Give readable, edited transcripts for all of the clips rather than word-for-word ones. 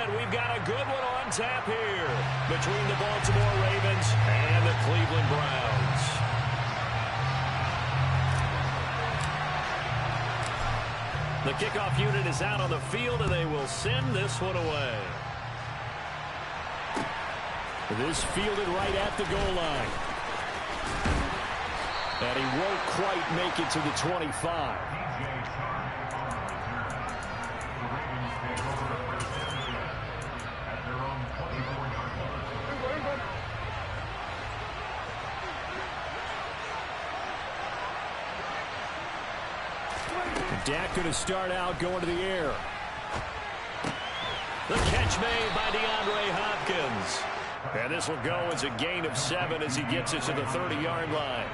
And we've got a good one on tap here between the Baltimore Ravens and the Cleveland Browns. The kickoff unit is out on the field, and they will send this one away. This fielded right at the goal line. And he won't quite make it to the 25. Dak going to start out going to the air. The catch made by DeAndre Hopkins. And this will go as a gain of 7 as he gets it to the 30-yard line.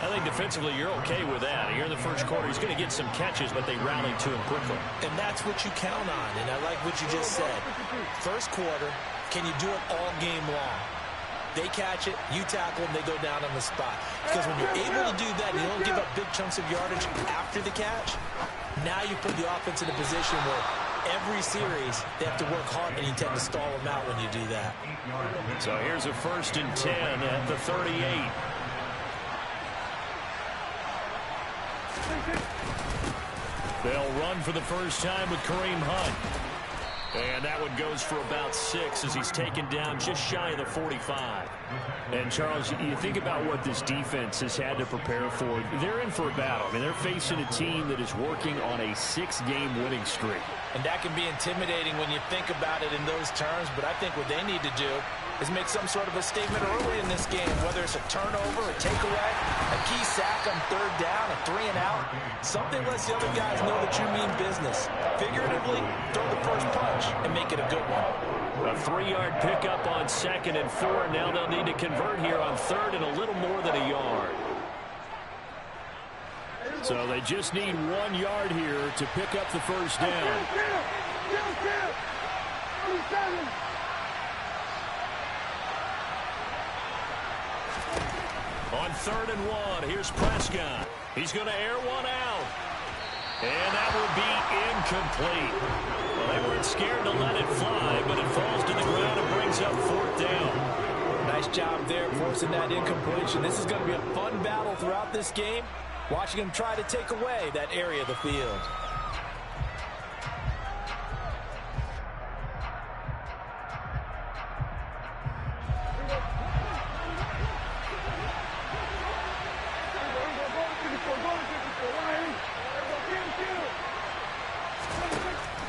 I think defensively you're okay with that. Here in the first quarter, he's going to get some catches, but they rallied to him quickly. And that's what you count on, and I like what you just said. First quarter, can you do it all game long? They catch it, you tackle them, they go down on the spot. Because when you're able to do that and you don't give up big chunks of yardage after the catch, now you put the offense in a position where every series they have to work hard and you tend to stall them out when you do that. So here's a 1st and 10 at the 38. They'll run for the first time with Kareem Hunt. And that one goes for about 6 as he's taken down just shy of the 45. And, Charles, you think about what this defense has had to prepare for. They're in for a battle. I mean, they're facing a team that is working on a 6-game winning streak. And that can be intimidating when you think about it in those terms. But I think what they need to do is make some sort of a statement early in this game, whether it's a turnover, a takeaway, a key sack on 3rd down, a 3-and-out. Something lets the other guys know that you mean business. Figuratively, throw the first punch and make it a good one. A 3-yard pickup on 2nd and 4. Now they'll need to convert here on 3rd and a little more than a yard. So they just need 1 yard here to pick up the first down. On 3rd and 1, here's Prescott. He's going to air one out. And that will be incomplete. Well, they weren't scared to let it fly, but it falls to the ground and brings up 4th down. Nice job there forcing that incompletion. This is going to be a fun battle throughout this game. Watching him try to take away that area of the field.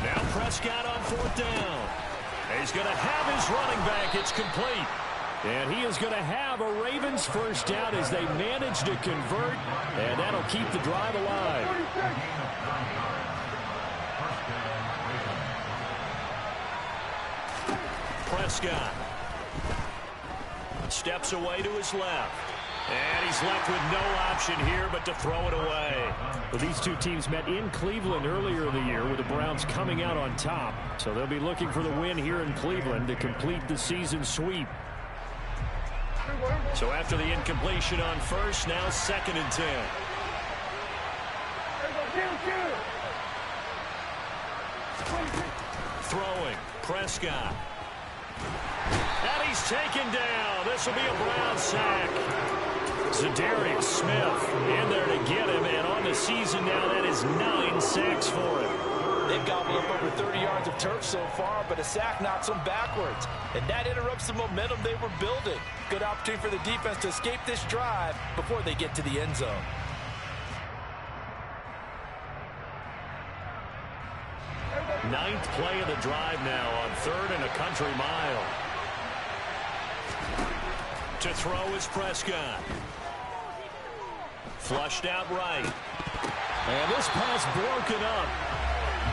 Now Prescott on 4th down. He's going to have his running back. It's complete. And he is going to have a Ravens first down as they manage to convert. And that'll keep the drive alive. Prescott steps away to his left. And he's left with no option here but to throw it away. Well, these two teams met in Cleveland earlier in the year with the Browns coming out on top. So they'll be looking for the win here in Cleveland to complete the season sweep. So after the incompletion on 1st, now 2nd and 10. Throwing, Prescott. And he's taken down. This will be a Brown sack. Zadarius Smith in there to get him, and on the season now, that is 9 sacks for him. They've gobbled up over 30 yards of turf so far, but a sack knocks them backwards. And that interrupts the momentum they were building. Good opportunity for the defense to escape this drive before they get to the end zone. Ninth play of the drive now on 3rd and a country mile. To throw is Prescott. Flushed out right. And this pass broken up.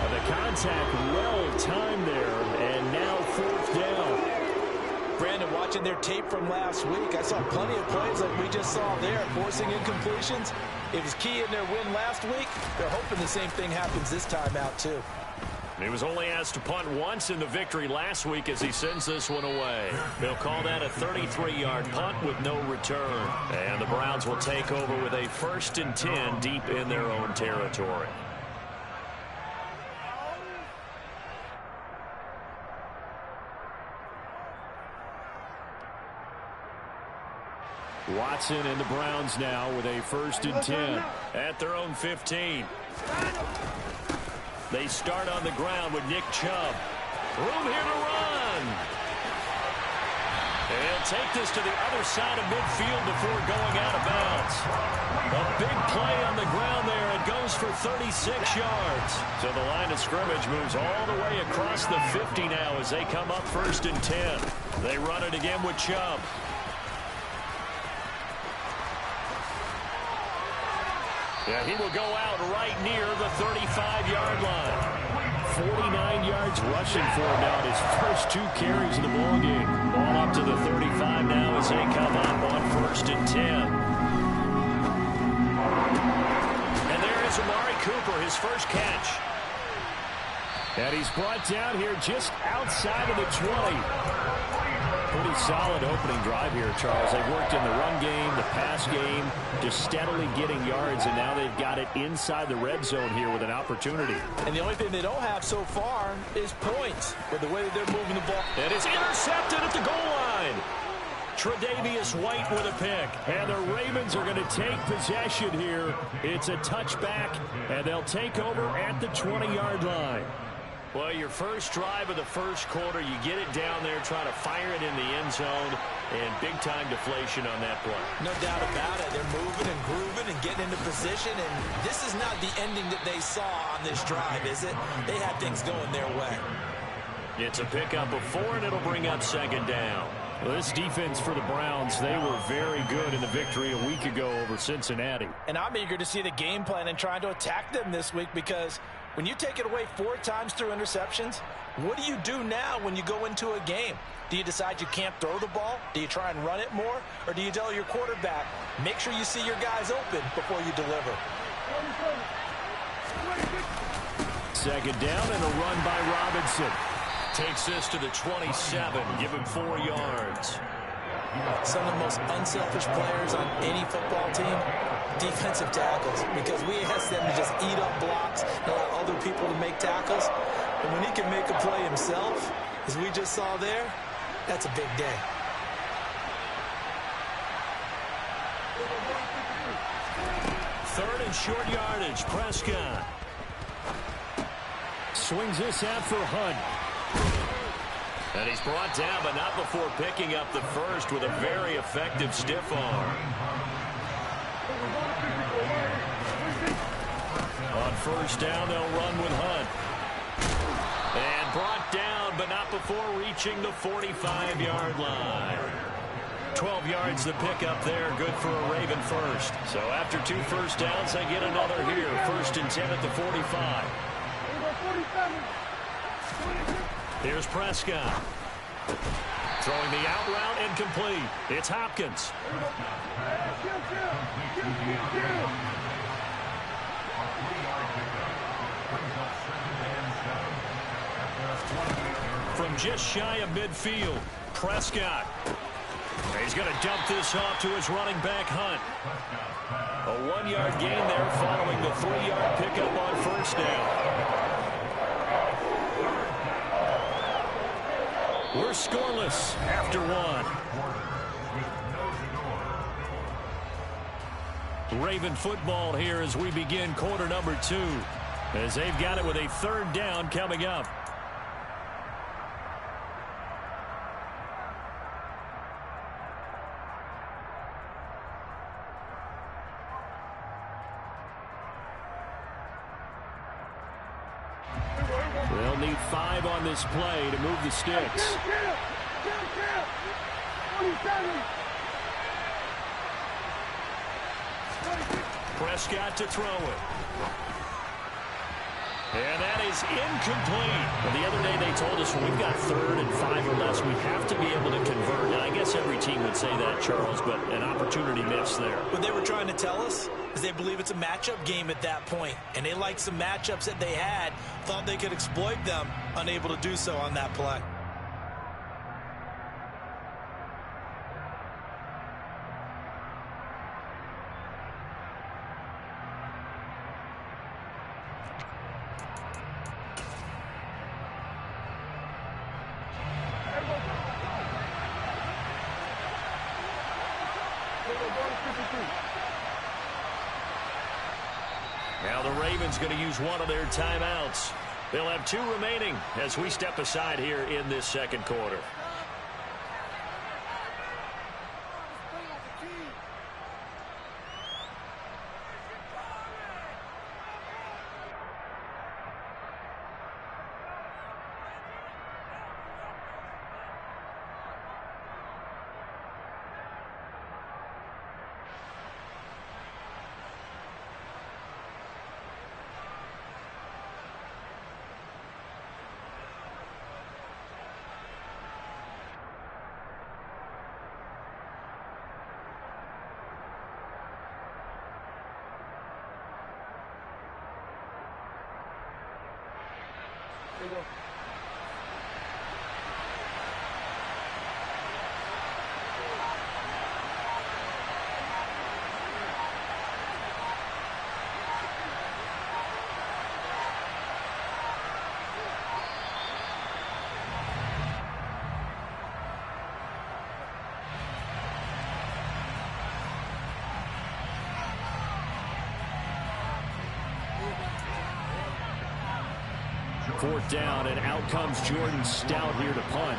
The contact well timed there, and now 4th down. Brandon, watching their tape from last week, I saw plenty of plays like we just saw there, forcing incompletions. It was key in their win last week. They're hoping the same thing happens this time out, too. He was only asked to punt once in the victory last week as he sends this one away. They'll call that a 33-yard punt with no return. And the Browns will take over with a 1st and 10 deep in their own territory. Watson and the Browns now with a 1st and 10 at their own 15. They start on the ground with Nick Chubb. Room here to run. And he'll take this to the other side of midfield before going out of bounds. A big play on the ground there. It goes for 36 yards. So the line of scrimmage moves all the way across the 50 now as they come up 1st and 10. They run it again with Chubb. Yeah, he will go out right near the 35-yard line. 49 yards rushing for him now in his first 2 carries of the ballgame. Ball up to the 35 now as they come up on 1st and 10. And there is Amari Cooper, his first catch. And he's brought down here just outside of the 20. Pretty solid opening drive here, Charles. They've worked in the run game, the pass game, just steadily getting yards, and now they've got it inside the red zone here with an opportunity. And the only thing they don't have so far is points with the way that they're moving the ball. And it's intercepted at the goal line. Tre'Davious White with a pick. And the Ravens are going to take possession here. It's a touchback, and they'll take over at the 20-yard line. Well, your first drive of the first quarter, you get it down there, try to fire it in the end zone, and big-time deflation on that play. No doubt about it. They're moving and grooving and getting into position, and this is not the ending that they saw on this drive, is it? They had things going their way. It's a pickup of 4, and it'll bring up 2nd down. Well, this defense for the Browns, they were very good in the victory a week ago over Cincinnati. And I'm eager to see the game plan and trying to attack them this week, because when you take it away 4 times through interceptions, what do you do now when you go into a game? Do you decide you can't throw the ball? Do you try and run it more? Or do you tell your quarterback, make sure you see your guys open before you deliver? 2nd down and a run by Robinson. Takes this to the 27, give him 4 yards. Some of the most unselfish players on any football team, defensive tackles, because we ask them to just eat up blocks and allow other people to make tackles. And when he can make a play himself, as we just saw there, that's a big day. Third and short yardage, Prescott. Swings this out for Hunt. And he's brought down, but not before picking up the first with a very effective stiff arm. On 1st down, they'll run with Hunt. And brought down, but not before reaching the 45-yard line. 12 yards the pickup there, good for a Raven first. So after 2 first downs, they get another here. 1st and 10 at the 45. Here's Prescott. Throwing the out route incomplete. It's Hopkins. From just shy of midfield, Prescott. He's going to dump this off to his running back, Hunt. A 1-yard gain there following the 3-yard pickup on 1st down. We're scoreless after 1. Raven football here as we begin quarter number 2, as they've got it with a 3rd down coming up. They'll need 5 on this play to move the sticks. Prescott to throw it. And that is incomplete. Well, the other day they told us when we've got 3rd and 5 or less, we have to be able to convert. Now, I guess every team would say that, Charles, but an opportunity missed there. What they were trying to tell us is they believe it's a matchup game at that point, and they liked some matchups that they had, thought they could exploit them, unable to do so on that play. Now the Ravens going to use one of their timeouts. They'll have 2 remaining as we step aside here in this second quarter. Fourth down, and out comes Jordan Stout here to punt.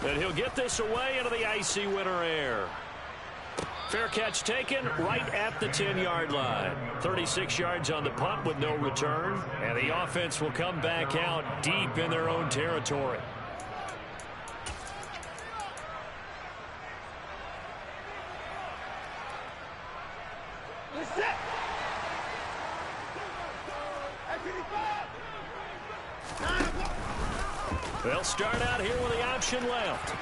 And he'll get this away into the icy winter air. Fair catch taken right at the 10-yard line. 36 yards on the punt with no return. And the offense will come back out deep in their own territory. They'll start out here with the option left.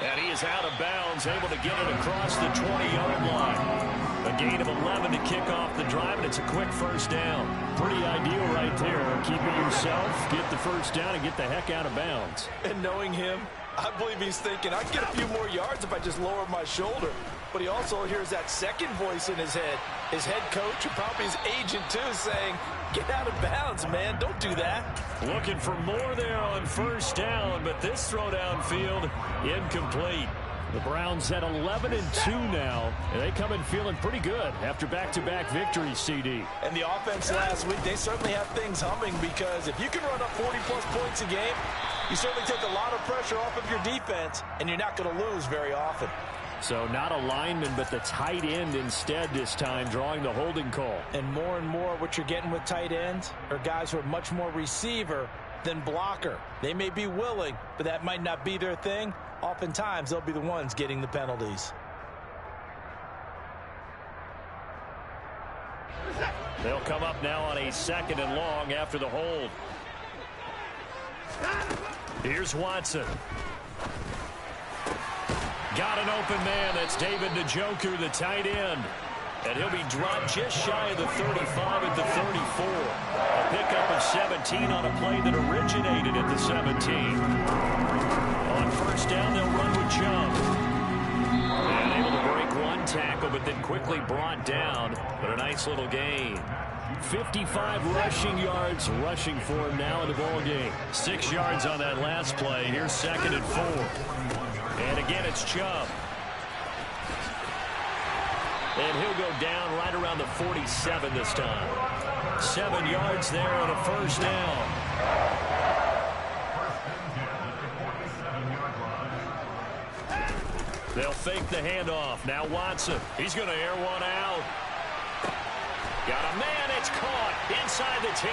And he is out of bounds, able to get it across the 20-yard line. A gain of 11 to kick off the drive, and it's a quick first down. Pretty ideal right there. Keep it yourself, get the first down, and get the heck out of bounds. And knowing him, I believe he's thinking, I can get a few more yards if I just lower my shoulder. But he also hears that second voice in his head. His head coach and probably his agent, too, saying, get out of bounds, man. Don't do that. Looking for more there on first down, but this throw downfield incomplete. The Browns at 11-2 now, and they come in feeling pretty good after back-to-back victories, CD. And the offense last week, they certainly have things humming, because if you can run up 40-plus points a game, you certainly take a lot of pressure off of your defense, and you're not going to lose very often. So not a lineman, but the tight end instead this time, drawing the holding call. And more what you're getting with tight ends are guys who are much more receiver than blocker. They may be willing, but that might not be their thing. Oftentimes, they'll be the ones getting the penalties. They'll come up now on a 2nd and long after the hold. Here's Watson. Got an open man. That's David Njoku, the tight end. And he'll be dropped just shy of the 35 at the 34. A pickup of 17 on a play that originated at the 17. On first down, they'll run with Chubb. And able to break one tackle, but then quickly brought down. But a nice little gain. 55 rushing yards rushing for him now in the ball game. 6 yards on that last play. Here's 2nd and 4. And again, it's Chubb. And he'll go down right around the 47 this time. 7 yards there on a first down. They'll fake the handoff. Now Watson. He's going to air one out. Got a man. It's caught inside the 10.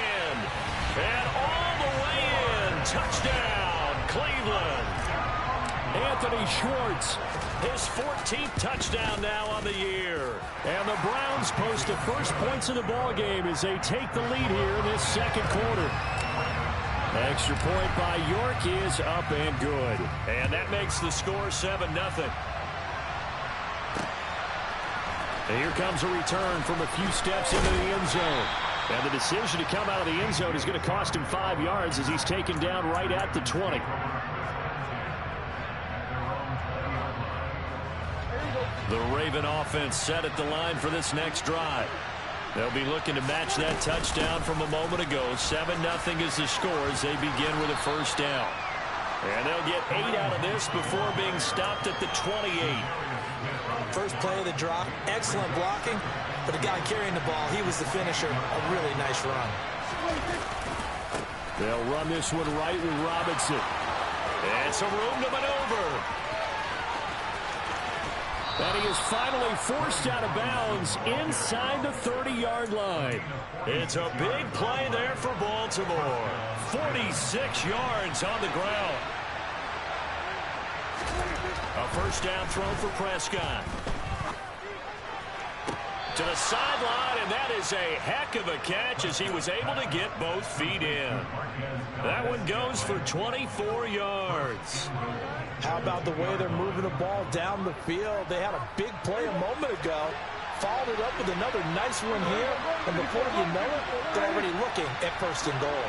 And all the way in. Touchdown, Cleveland. Anthony Schwartz, his 14th touchdown now on the year. And the Browns post the first points of the ball game as they take the lead here in this second quarter. Extra point by York is up and good. And that makes the score 7-0. And here comes a return from a few steps into the end zone. And the decision to come out of the end zone is going to cost him 5 yards as he's taken down right at the 20. The Raven offense set at the line for this next drive. They'll be looking to match that touchdown from a moment ago. 7-0 is the score as they begin with a first down. And they'll get 8 out of this before being stopped at the 28. First play of the drop, excellent blocking, but the guy carrying the ball, he was the finisher. A really nice run. They'll run this one right with Robinson. And some room to maneuver. And he is finally forced out of bounds inside the 30-yard line. It's a big play there for Baltimore. 46 yards on the ground. A first down throw for Prescott. To the sideline, and that is a heck of a catch as he was able to get both feet in. That one goes for 24 yards. How about the way they're moving the ball down the field? They had a big play a moment ago. Followed it up with another nice one here. And before you know it, they're already looking at first and goal.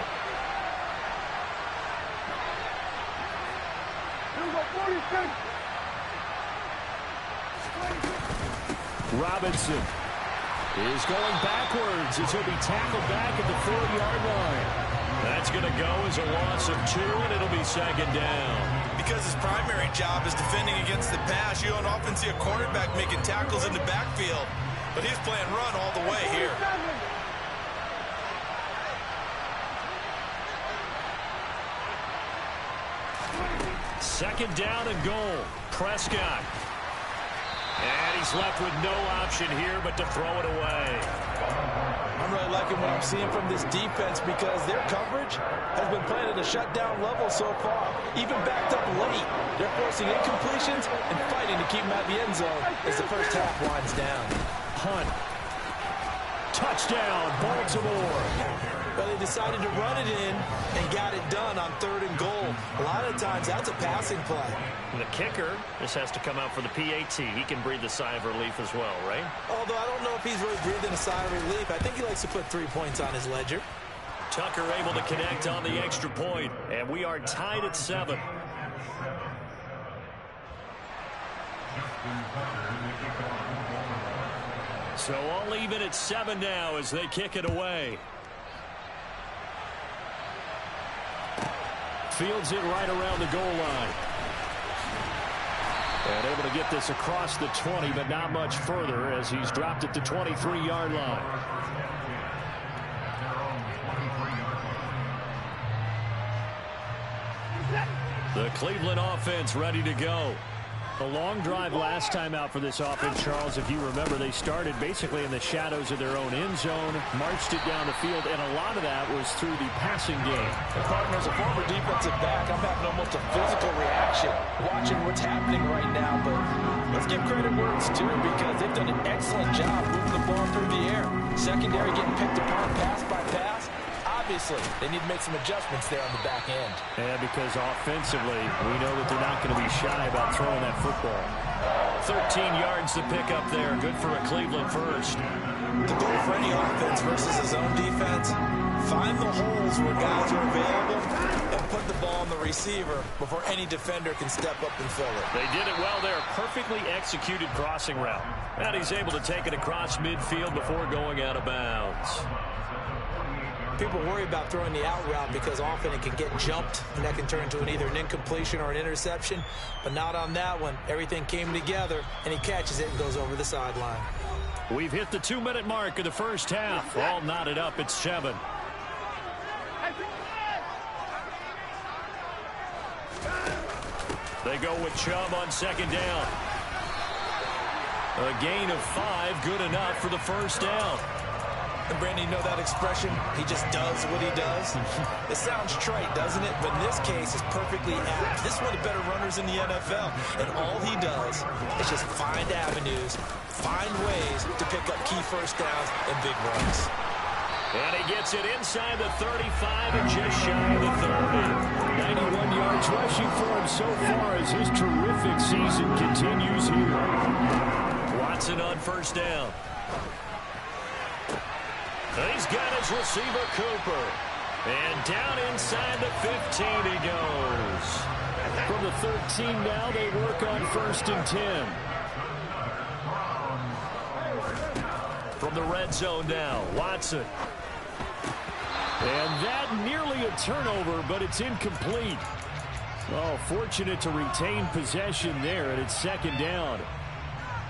Robinson is going backwards as he'll be tackled back at the 4-yard line. That's going to go as a loss of 2, and it'll be second down. Because his primary job is defending against the pass, you don't often see a quarterback making tackles in the backfield. But he's playing run all the way here. Second down and goal. Prescott. And he's left with no option here but to throw it away. I'm really liking what I'm seeing from this defense because their coverage has been playing at a shutdown level so far. Even backed up late, they're forcing incompletions and fighting to keep them out of the end zone as the first half winds down. Hunt. Touchdown, Baltimore. But they decided to run it in and got it done on 3rd and goal. A lot of times that's a passing play. And the kicker, this has to come out for the PAT. He can breathe a sigh of relief as well, right? Although I don't know if he's really breathing a sigh of relief. I think he likes to put 3 points on his ledger. Tucker able to connect on the extra point, and we are tied at 7. So all even at 7 now as they kick it away. Fields it right around the goal line. And able to get this across the 20, but not much further as he's dropped at the 23-yard line. The Cleveland offense ready to go. A long drive last time out for this offense, Charles. If you remember, they started basically in the shadows of their own end zone, marched it down the field, and a lot of that was through the passing game. As a former defensive back, I'm having almost a physical reaction watching what's happening right now. But let's give credit where it's due because they've done an excellent job moving the ball through the air. Secondary getting picked apart pass by pass. Obviously, they need to make some adjustments there on the back end. Yeah, because offensively, we know that they're not going to be shy about throwing that football. 13 yards to pick up there. Good for a Cleveland first. The goal for any offense versus his own defense, find the holes where guys are available and put the ball on the receiver before any defender can step up and fill it. They did it well there. Perfectly executed crossing route. And he's able to take it across midfield before going out of bounds. People worry about throwing the out route because often it can get jumped, and that can turn into either an incompletion or an interception. But not on that one. Everything came together, and he catches it and goes over the sideline. We've hit the 2-minute mark of the first half. All knotted up at 7. They go with Chubb on second down. A gain of 5, good enough for the first down. And Brandon, you know that expression? He just does what he does. It sounds trite, doesn't it? But in this case, it's perfectly apt. This is one of the better runners in the NFL. And all he does is just find avenues, find ways to pick up key first downs and big runs. And he gets it inside the 35 and just shy of the 30. 91 yards rushing for him so far as his terrific season continues here. Watson on first down. He's got his receiver, Cooper. And down inside the 15 he goes. From the 13 now, they work on 1st and 10. From the red zone now, Watson. And that nearly a turnover, but it's incomplete. Oh, fortunate to retain possession there, and it's second down.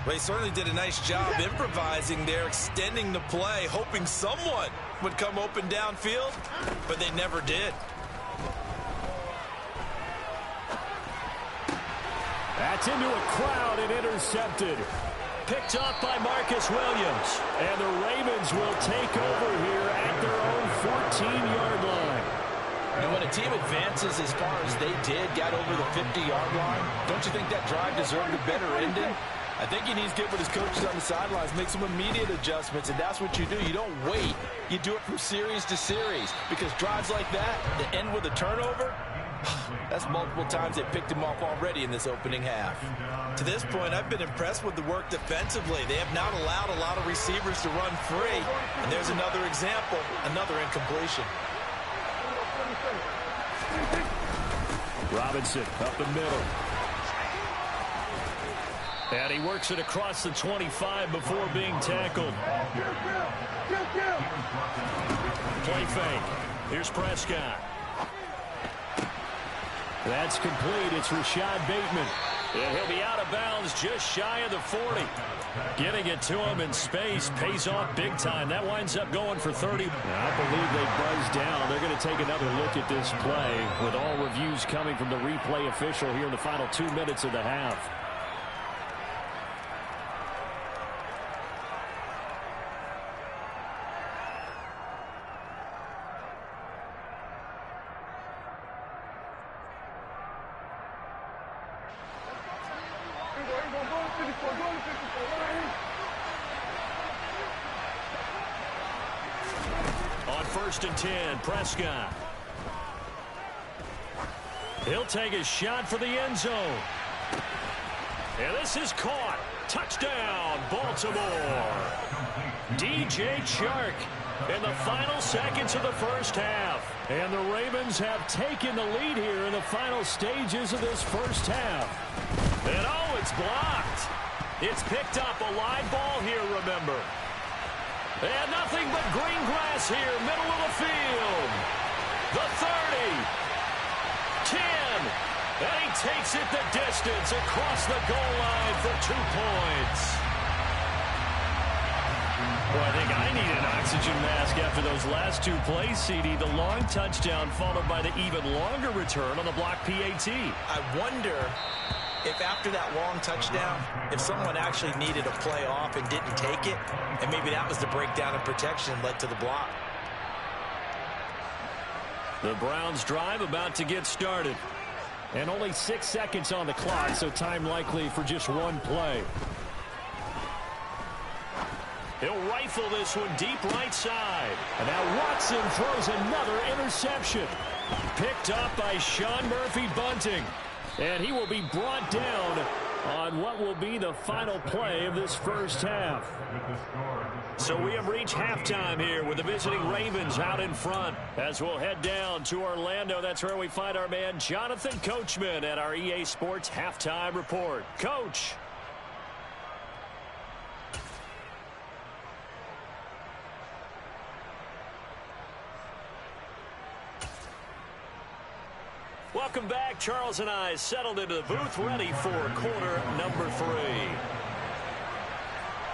Well, he certainly did a nice job improvising there, extending the play, hoping someone would come open downfield, but they never did. That's into a crowd and intercepted. Picked up by Marcus Williams. And the Ravens will take over here at their own 14-yard line. And when a team advances as far as they did, got over the 50-yard line, don't you think that drive deserved a better ending? I think he needs to get with his coaches on the sidelines, make some immediate adjustments, and that's what you do. You don't wait. You do it from series to series, because drives like that that end with a turnover, that's multiple times they picked him off already in this opening half. To this point, I've been impressed with the work defensively. They have not allowed a lot of receivers to run free. And there's another example, another incompletion. Robinson up the middle. And he works it across the 25 before being tackled. Play fake. Here's Prescott. That's complete. It's Rashad Bateman. And he'll be out of bounds just shy of the 40. Getting it to him in space pays off big time. That winds up going for 30. I believe they buzzed down. They're going to take another look at this play with all reviews coming from the replay official here in the final 2 minutes of the half. On 1st and 10, Prescott. He'll take a shot for the end zone. And this is caught. Touchdown, Baltimore. DJ Chark in the final seconds of the first half. And the Ravens have taken the lead here in the final stages of this first half. And oh, it's blocked. It's picked up, a live ball here, remember. And nothing but green grass here, middle of the field. The 30. 10. And he takes it the distance across the goal line for 2 points. Well, I think I need an oxygen mask after those last 2 plays, CD. The long touchdown followed by the even longer return on the block PAT. I wonder if after that long touchdown, if someone actually needed a play off and didn't take it, and maybe that was the breakdown in protection and led to the block. The Browns drive about to get started. And only 6 seconds on the clock, so time likely for just one play. He'll rifle this one deep right side. And now Watson throws another interception. Picked up by Sean Murphy-Bunting. And he will be brought down on what will be the final play of this first half. So we have reached halftime here with the visiting Ravens out in front. As we'll head down to Orlando, that's where we find our man Jonathan Coachman at our EA Sports Halftime Report. Coach. Welcome back. Charles and I settled into the booth, ready for quarter number 3.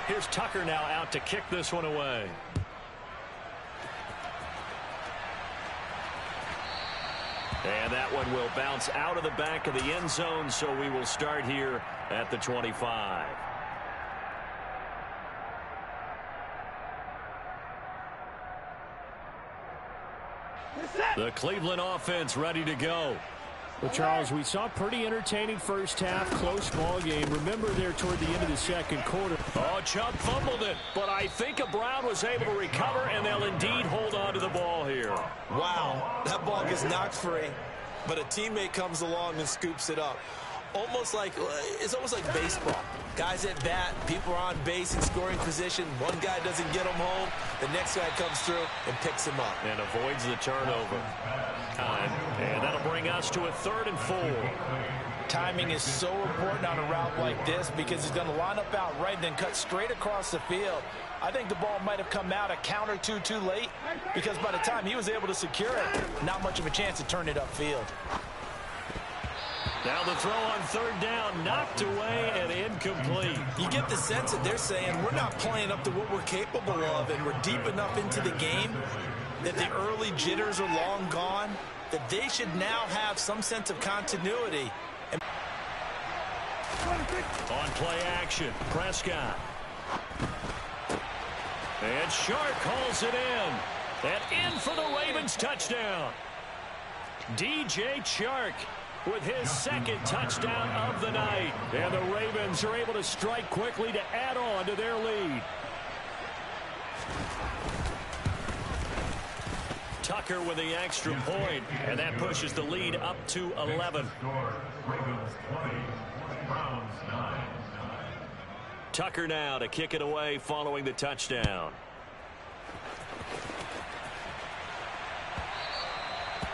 Here's Tucker now out to kick this one away. And that one will bounce out of the back of the end zone, so we will start here at the 25. The Cleveland offense ready to go. Well, Charles, we saw a pretty entertaining first half, close ball game. Remember there toward the end of the second quarter. Oh, Chubb fumbled it, but I think Brown was able to recover, and they'll indeed hold on to the ball here. Wow, that ball gets knocked free, but a teammate comes along and scoops it up. It's almost like baseball. Guys at bat, people are on base in scoring position. One guy doesn't get him home. The next guy comes through and picks him up. And avoids the turnover. And that'll bring us to a 3rd and 4. Timing is so important on a route like this because he's going to line up out right and then cut straight across the field. I think the ball might have come out a count or two too late because by the time he was able to secure it, not much of a chance to turn it upfield. Now the throw on third down, knocked away and incomplete. You get the sense that they're saying we're not playing up to what we're capable of, and we're deep enough into the game that the early jitters are long gone, that they should now have some sense of continuity. On play action, Prescott. And Shark hauls it in. And in for the Ravens touchdown. DJ Chark with his second touchdown of the night. And the Ravens are able to strike quickly to add on to their lead. Tucker with the extra point, and that pushes the lead up to 11. Tucker now to kick it away following the touchdown.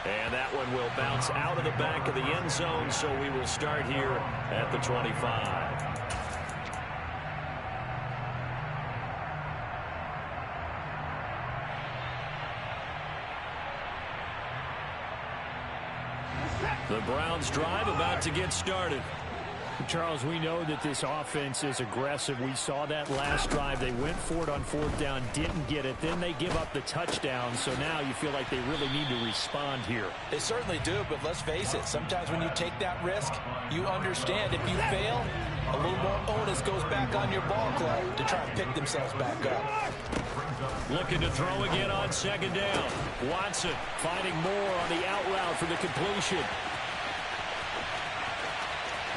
And that one will bounce out of the back of the end zone, so we will start here at the 25. The Browns drive about to get started. Charles, we know that this offense is aggressive. We saw that last drive. They went for it on fourth down, didn't get it. Then they give up the touchdown. So now you feel like they really need to respond here. They certainly do, but let's face it. Sometimes when you take that risk, you understand if you fail, a little more onus goes back on your ball club to try and pick themselves back up. Looking to throw again on second down. Watson finding Moore on the out route for the completion.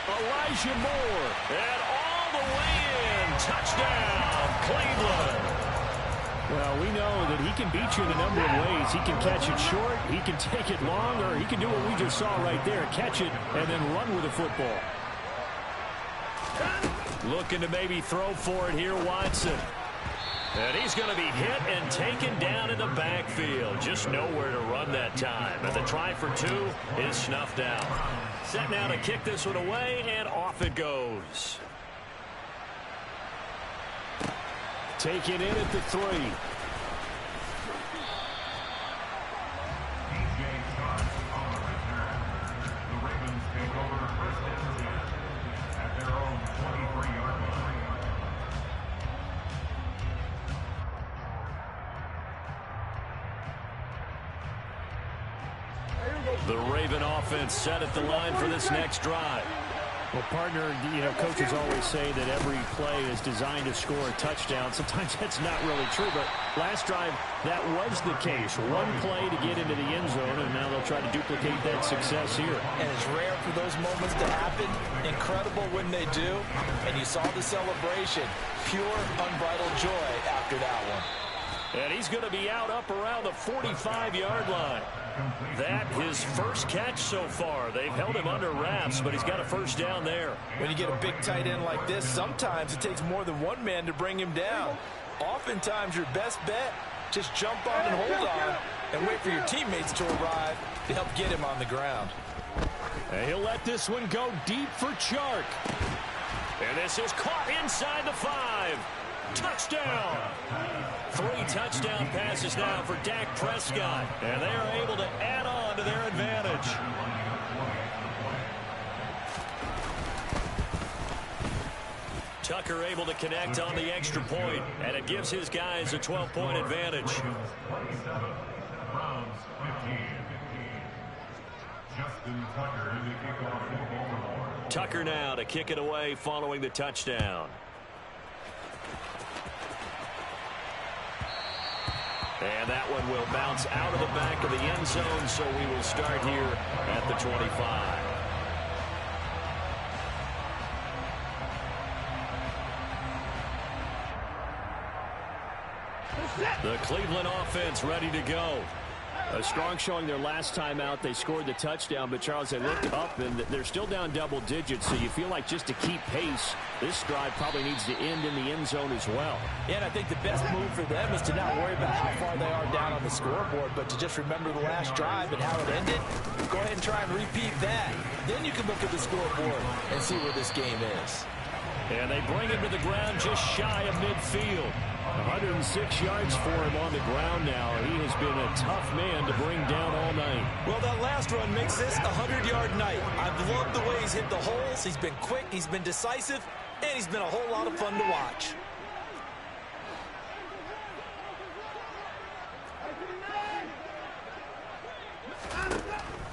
Elijah Moore, and all the way in. Touchdown, Cleveland. Well, we know that he can beat you in a number of ways. He can catch it short, he can take it long, or he can do what we just saw right there, catch it and then run with the football. Looking to maybe throw for it here, Watson. And he's going to be hit and taken down in the backfield. Just nowhere to run that time. And the try for two is snuffed out. Set now to kick this one away, and off it goes. Taken in at the 3. The Ravens take over first and 10 at their own 23-yard line. The Raven offense set at the line for this next drive. Well, partner, coaches always say that every play is designed to score a touchdown. Sometimes that's not really true, but last drive, that was the case. One play to get into the end zone, and now they'll try to duplicate that success here. And it's rare for those moments to happen. Incredible when they do. And you saw the celebration. Pure, unbridled joy after that one. And he's going to be out up around the 45-yard line. That his first catch so far. They've held him under wraps, but he's got a first down there. When you get a big tight end like this, sometimes it takes more than one man to bring him down. Oftentimes, your best bet, just jump on and hold on and wait for your teammates to arrive to help get him on the ground. And he'll let this one go deep for Chark. And this is caught inside the 5. Touchdown. 3 touchdown passes now for Dak Prescott. And they are able to add on to their advantage. Tucker able to connect on the extra point, and it gives his guys a 12-point advantage. Tucker now to kick it away following the touchdown. And that one will bounce out of the back of the end zone, so we will start here at the 25. The Cleveland offense ready to go. A strong showing their last time out. They scored the touchdown, but Charles, they looked up and they're still down double digits, so you feel like just to keep pace, this drive probably needs to end in the end zone as well. Yeah, and I think the best move for them is to not worry about how far they are down on the scoreboard, but to just remember the last drive and how it ended. Go ahead and try and repeat that. Then you can look at the scoreboard and see where this game is. And they bring him to the ground just shy of midfield. 106 yards for him on the ground now. He has been a tough man to bring down all night. Well, that last run makes this a 100-yard night. I've loved the way he's hit the holes. He's been quick, he's been decisive, and he's been a whole lot of fun to watch.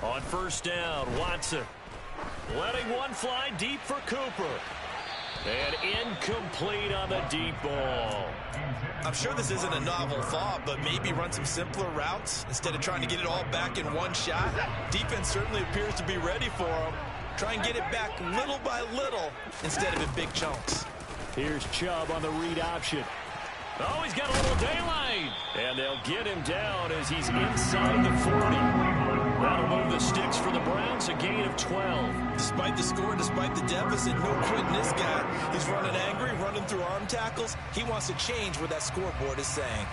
On first down, Watson letting one fly deep for Cooper. And incomplete on the deep ball. I'm sure this isn't a novel thought, but maybe run some simpler routes instead of trying to get it all back in one shot. Defense certainly appears to be ready for him. Try and get it back little by little instead of in big chunks. Here's Chubb on the read option. Oh, he's got a little daylight. And they'll get him down as he's inside the 40. That'll move the sticks for the Browns, a gain of 12. Despite the score, despite the deficit, no quitting this guy. He's running angry, running through arm tackles. He wants to change what that scoreboard is saying.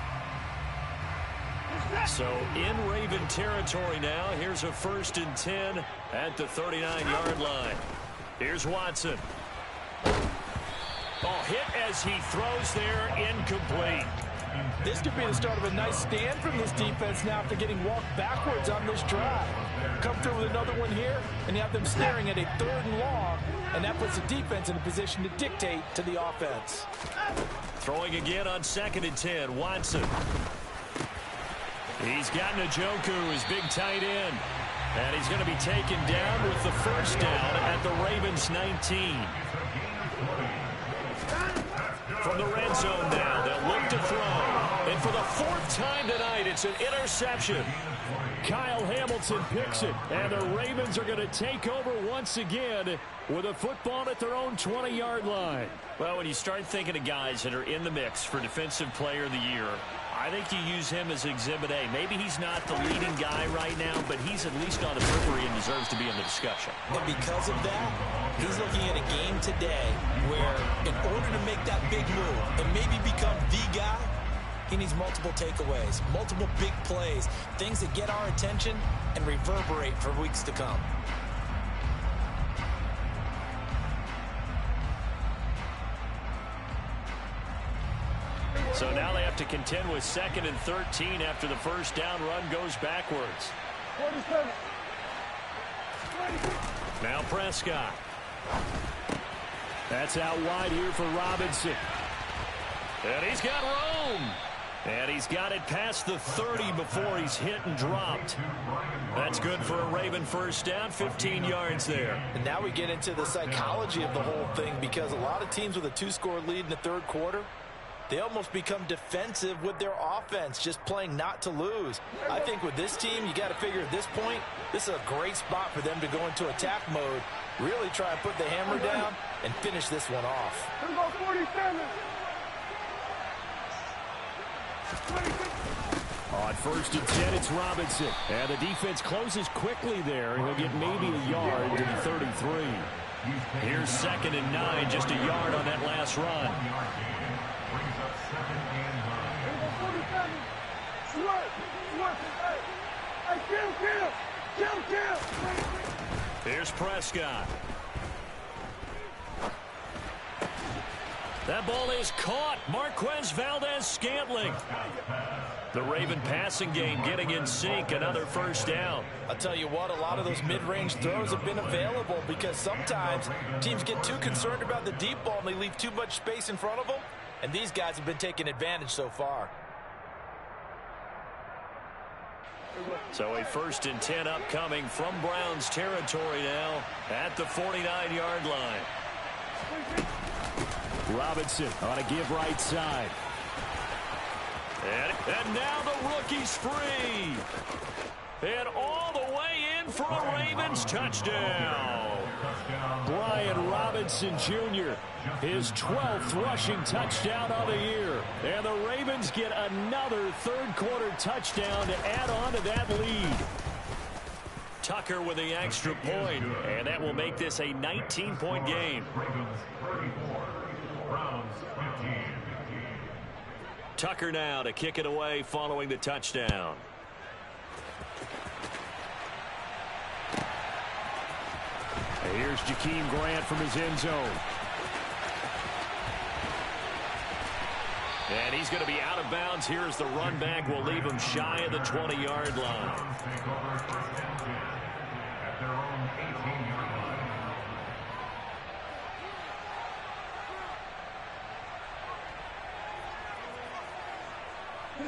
So in Raven territory now. Here's a 1st and 10 at the 39-yard line. Here's Watson. Oh, hit as he throws there, incomplete. This could be the start of a nice stand from this defense now after getting walked backwards on this drive. Come through with another one here, and you have them staring at a 3rd and long, and that puts the defense in a position to dictate to the offense. Throwing again on 2nd and 10, Watson. He's got Njoku, his big tight end. And he's going to be taken down with the 1st down at the Ravens 19. From the red zone now, they'll look to throw. And for the 4th time tonight, it's an interception. Kyle Hamilton picks it, and the Ravens are going to take over once again with a football at their own 20-yard line. Well, when you start thinking of guys that are in the mix for Defensive Player of the Year, I think you use him as Exhibit A. Maybe he's not the leading guy right now, but he's at least on the periphery and deserves to be in the discussion. And because of that, he's looking at a game today where in order to make that big move and maybe become the guy, he needs multiple takeaways, multiple big plays, things that get our attention and reverberate for weeks to come. So now they have to contend with 2nd and 13 after the 1st down run goes backwards. Now Prescott. That's out wide here for Robinson. And he's got room. And he's got it past the 30 before he's hit and dropped. That's good for a Raven 1st down, 15 yards there. And now we get into the psychology of the whole thing, because a lot of teams with a 2-score lead in the 3rd quarter, they almost become defensive with their offense, just playing not to lose. I think with this team, you got to figure at this point, this is a great spot for them to go into attack mode, really try and put the hammer down and finish this one off. On 1st and 10, it's Robinson. And the defense closes quickly there. He'll get maybe a yard to the 33. Here's 2nd and 9, just a yard on that last run. Here's Prescott. That ball is caught. Marquez Valdez-Scantling. The Raven passing game getting in sync. Another 1st down. I'll tell you what, a lot of those mid-range throws have been available because sometimes teams get too concerned about the deep ball and they leave too much space in front of them. And these guys have been taking advantage so far. So a 1st and 10 upcoming from Browns territory now at the 49-yard line. Robinson on a give right side. And now the rookie's free. And all the way in for a Ravens touchdown. Brian Robinson Jr., his 12th rushing touchdown of the year. And the Ravens Ravens get another third-quarter touchdown to add on to that lead. Tucker with the extra point, and that will make this a 19-point game. Ravens 34, Browns 15. Tucker now to kick it away following the touchdown. Here's Jakeem Grant from his end zone. And he's going to be out of bounds. Here's the run back. Will leave him shy of the 20-yard line. Take over first and 10 at their own 18-yard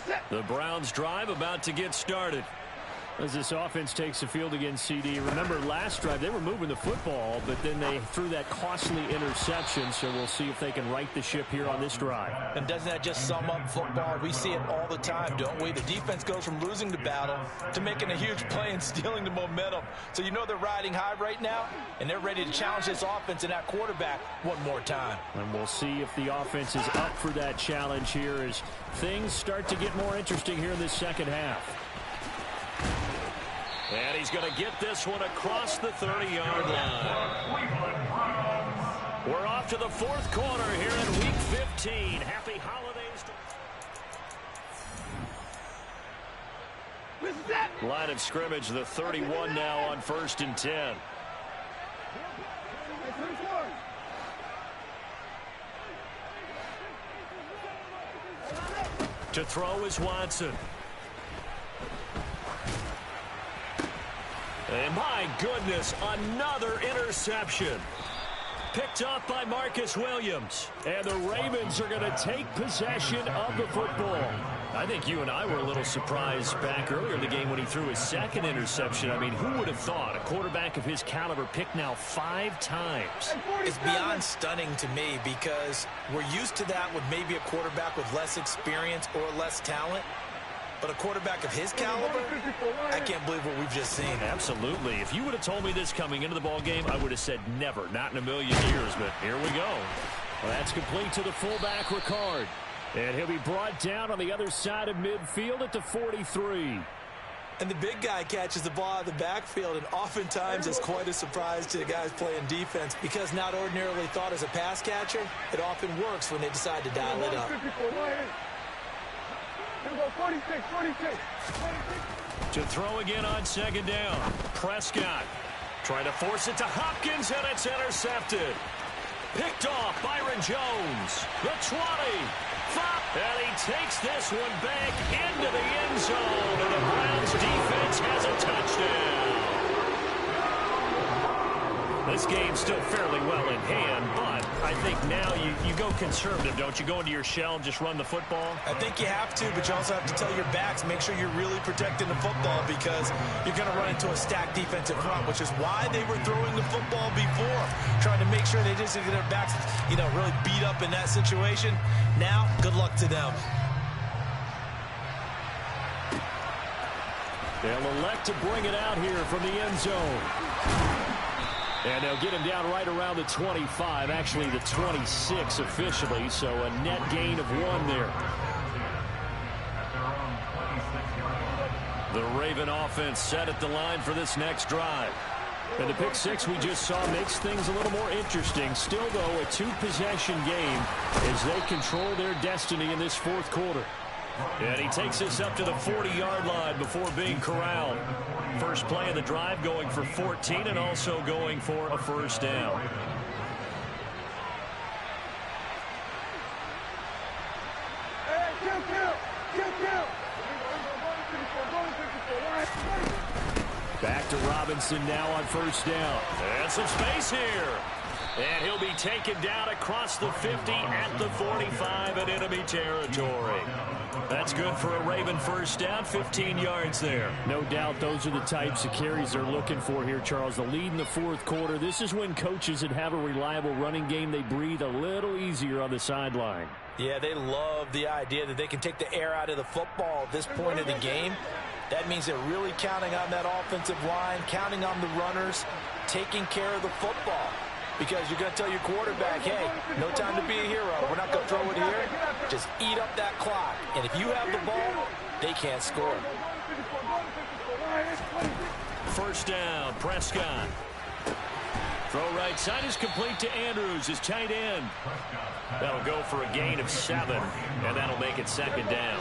line. The Browns drive about to get started. As this offense takes the field against CD. Remember, last drive, they were moving the football, but then they threw that costly interception, so we'll see if they can right the ship here on this drive. And doesn't that just sum up football? We see it all the time, don't we? The defense goes from losing the battle to making a huge play and stealing the momentum. So you know they're riding high right now, and they're ready to challenge this offense and that quarterback one more time. And we'll see if the offense is up for that challenge here as things start to get more interesting here in this second half. And he's going to get this one across the 30-yard line. We're off to the fourth quarter here in Week 15. Happy holidays to... Line of scrimmage, the 31 now on 1st and 10. To throw is Watson. And my goodness, another interception. Picked up by Marcus Williams. And the Ravens are going to take possession of the football. I think you and I were a little surprised back earlier in the game when he threw his second interception. I mean, who would have thought a quarterback of his caliber picked now 5 times? It's beyond stunning to me because we're used to that with maybe a quarterback with less experience or less talent. But a quarterback of his caliber, I can't believe what we've just seen. Absolutely. If you would have told me this coming into the ball game, I would have said never, not in a million years. But here we go. Well, that's complete to the fullback, Ricard. And he'll be brought down on the other side of midfield at the 43. And the big guy catches the ball out of the backfield, and oftentimes it's quite a surprise to the guys playing defense because not ordinarily thought as a pass catcher, it often works when they decide to dial it up. To throw again on second down. Prescott trying to force it to Hopkins, and it's intercepted. Picked off Byron Jones. The 20. And he takes this one back into the end zone. And the Browns defense has a touchdown. This game's still fairly well in hand, but I think now you go conservative, don't you? Go into your shell and just run the football? I think you have to, but you also have to tell your backs, make sure you're really protecting the football because you're going to run into a stacked defensive front, which is why they were throwing the football before, trying to make sure they just get their backs, really beat up in that situation. Now, good luck to them. They'll elect to bring it out here from the end zone. And they'll get him down right around the 25, actually the 26 officially, so a net gain of 1 there. The Raven offense set at the line for this next drive. And the pick 6 we just saw makes things a little more interesting. Still, though, a 2-possession game as they control their destiny in this fourth quarter. And he takes us up to the 40-yard line before being corralled. First play of the drive going for 14 and also going for a first down. Back to Robinson now on first down. And some space here. And he'll be taken down across the 50 at the 45 in enemy territory. That's good for a Raven first down, 15 yards there. No doubt those are the types of carries they're looking for here, Charles. The lead in the fourth quarter. This is when coaches that have a reliable running game, they breathe a little easier on the sideline. Yeah, they love the idea that they can take the air out of the football at this point of the game. That means they're really counting on that offensive line, counting on the runners, taking care of the football. because you're going to tell your quarterback, hey, no time to be a hero. We're not going to throw it here. Just eat up that clock. And if you have the ball, they can't score. First down, Prescott. Throw right side is complete to Andrews, his tight end. That'll go for a gain of 7, and that'll make it second down.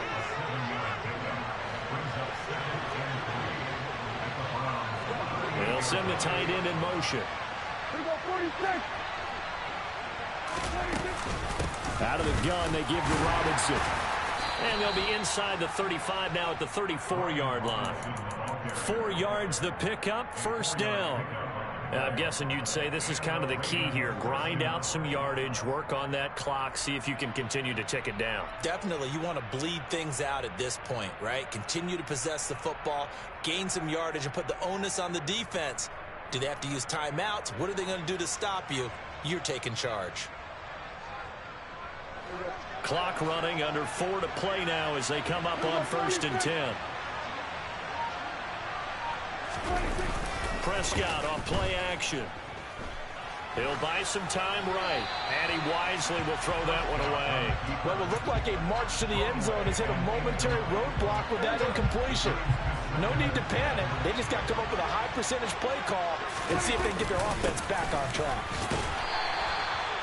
They'll send the tight end in motion. Out of the gun, they give to Robinson. And they'll be inside the 35 now at the 34-yard line. 4 yards the pickup, first down. I'm guessing you'd say this is kind of the key here. Grind out some yardage, work on that clock, see if you can continue to tick it down. Definitely, you want to bleed things out at this point, right? Continue to possess the football, gain some yardage, and put the onus on the defense. Do they have to use timeouts? What are they going to do to stop you? You're taking charge. Clock running, under 4 to play now as they come up on 1st and 10. Prescott on play action. He'll buy some time right, and he wisely will throw that one away. What will look like a march to the end zone has hit a momentary roadblock with that incompletion. No need to panic. They just got to come up with a high percentage play call and see if they can get their offense back on track.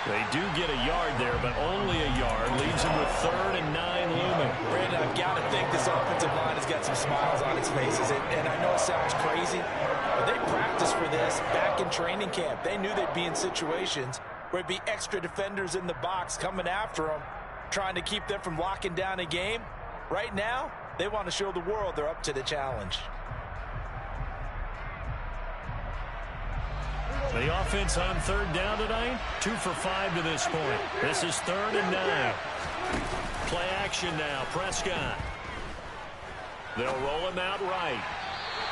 They do get a yard there, but only a yard. Leaves them with 3rd and 9 looming. Brandon, I've got to think this offensive line has got some smiles on its faces. And I know it sounds crazy, but they practiced for this back in training camp. They knew they'd be in situations where it'd be extra defenders in the box coming after them, trying to keep them from locking down a game. Right now, they want to show the world they're up to the challenge. The offense on 3rd down tonight, 2 for 5 to this point. This is 3rd and 9. Play action now, Prescott. They'll roll him out right.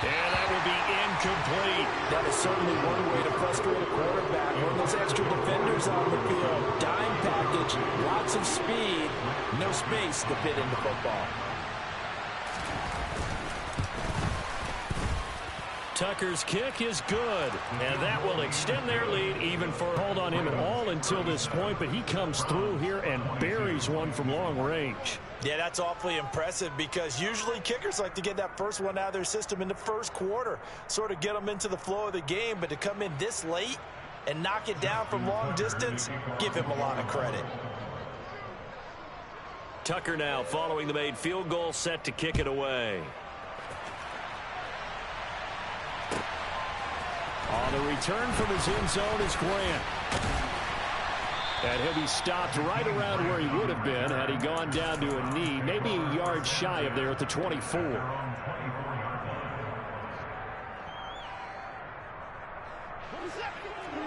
And that will be incomplete. That is certainly one way to frustrate a quarterback. When those extra defenders on the field, dime package, lots of speed, no space to fit into football. Tucker's kick is good, and that will extend their lead even for hold on him at all until this point, but he comes through here and buries one from long range. Yeah, that's awfully impressive because usually kickers like to get that first one out of their system in the first quarter, sort of get them into the flow of the game, but to come in this late and knock it down from long distance, give him a lot of credit. Tucker now following the made field goal, set to kick it away. On the return from his end zone is Grant. And he'll be stopped right around where he would have been had he gone down to a knee, maybe a yard shy of there at the 24.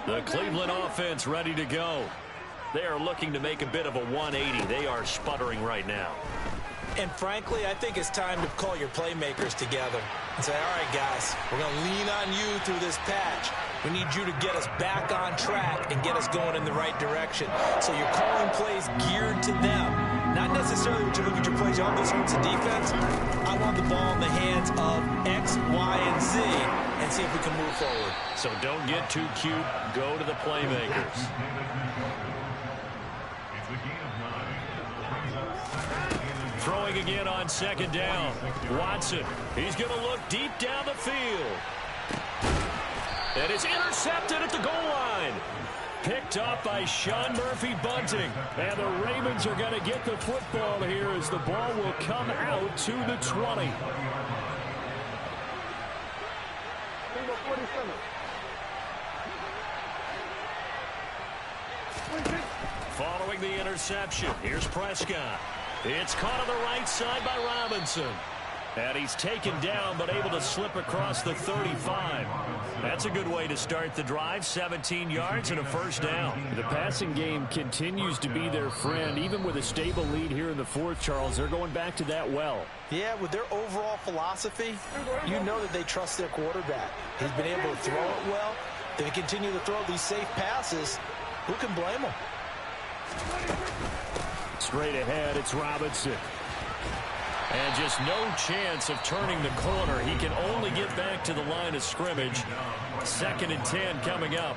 The Cleveland offense ready to go. They are looking to make a bit of a 180. They are sputtering right now. And frankly, I think it's time to call your playmakers together and say, all right, guys, we're going to lean on you through this patch. We need you to get us back on track and get us going in the right direction. So you're calling plays geared to them. Not necessarily when you look at your plays, oh, this hurts the defense. I want the ball in the hands of X, Y, and Z and see if we can move forward. So don't get too cute. Go to the playmakers. Throwing again on 2nd down. Watson, he's going to look deep down the field. And it's intercepted at the goal line. Picked up by Sean Murphy-Bunting. And the Ravens are going to get the football here as the ball will come out to the 20. Following the interception, here's Prescott. It's caught on the right side by Robinson. And he's taken down, but able to slip across the 35. That's a good way to start the drive. 17 yards and a first down. The passing game continues to be their friend. Even with a stable lead here in the 4th, Charles, they're going back to that well. Yeah, with their overall philosophy, you know that they trust their quarterback. He's been able to throw it well. They continue to throw these safe passes. Who can blame them? Straight ahead, it's Robinson. And just no chance of turning the corner. He can only get back to the line of scrimmage. 2nd and 10 coming up.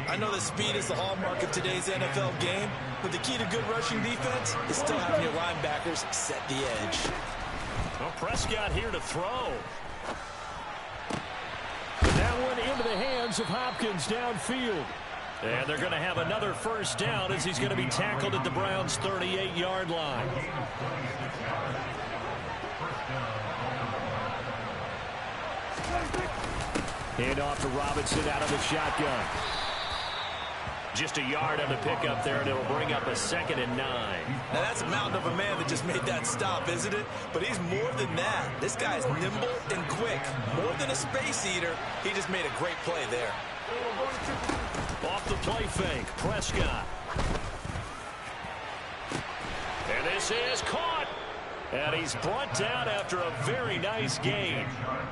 I know that speed is the hallmark of today's NFL game, but the key to good rushing defense is still having your linebackers set the edge. Well, Prescott here to throw. That one into the hands of Hopkins downfield. And they're going to have another first down as he's going to be tackled at the Browns' 38-yard line. Hand off to Robinson out of the shotgun. Just a yard on the pickup there, and it'll bring up a 2nd and 9. Now, that's a mountain of a man that just made that stop, isn't it? But he's more than that. This guy's nimble and quick. More than a space eater, he just made a great play there. Off the play fake, Prescott. And this is caught. And he's brought down after a very nice gain.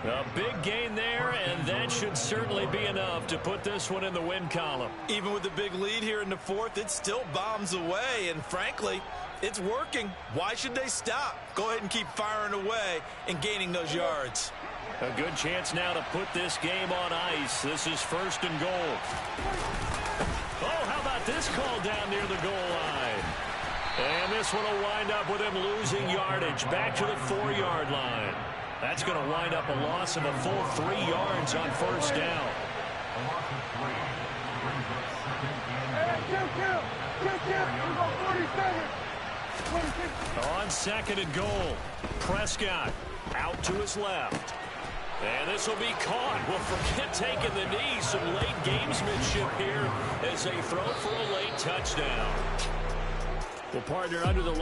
A big gain there, and that should certainly be enough to put this one in the win column. Even with the big lead here in the fourth, it still bombs away, and frankly, it's working. Why should they stop? Go ahead and keep firing away and gaining those yards. A good chance now to put this game on ice. This is 1st and goal. Oh, how about this call down near the goal line? And this one will wind up with him losing yardage back to the 4-yard line. That's going to wind up a loss of a full 3 yards on 1st down. On 2nd and goal, Prescott out to his left. And this will be caught. Well, forget taking the knee. Some late gamesmanship here as they throw for a late touchdown. Well, partner, under the light.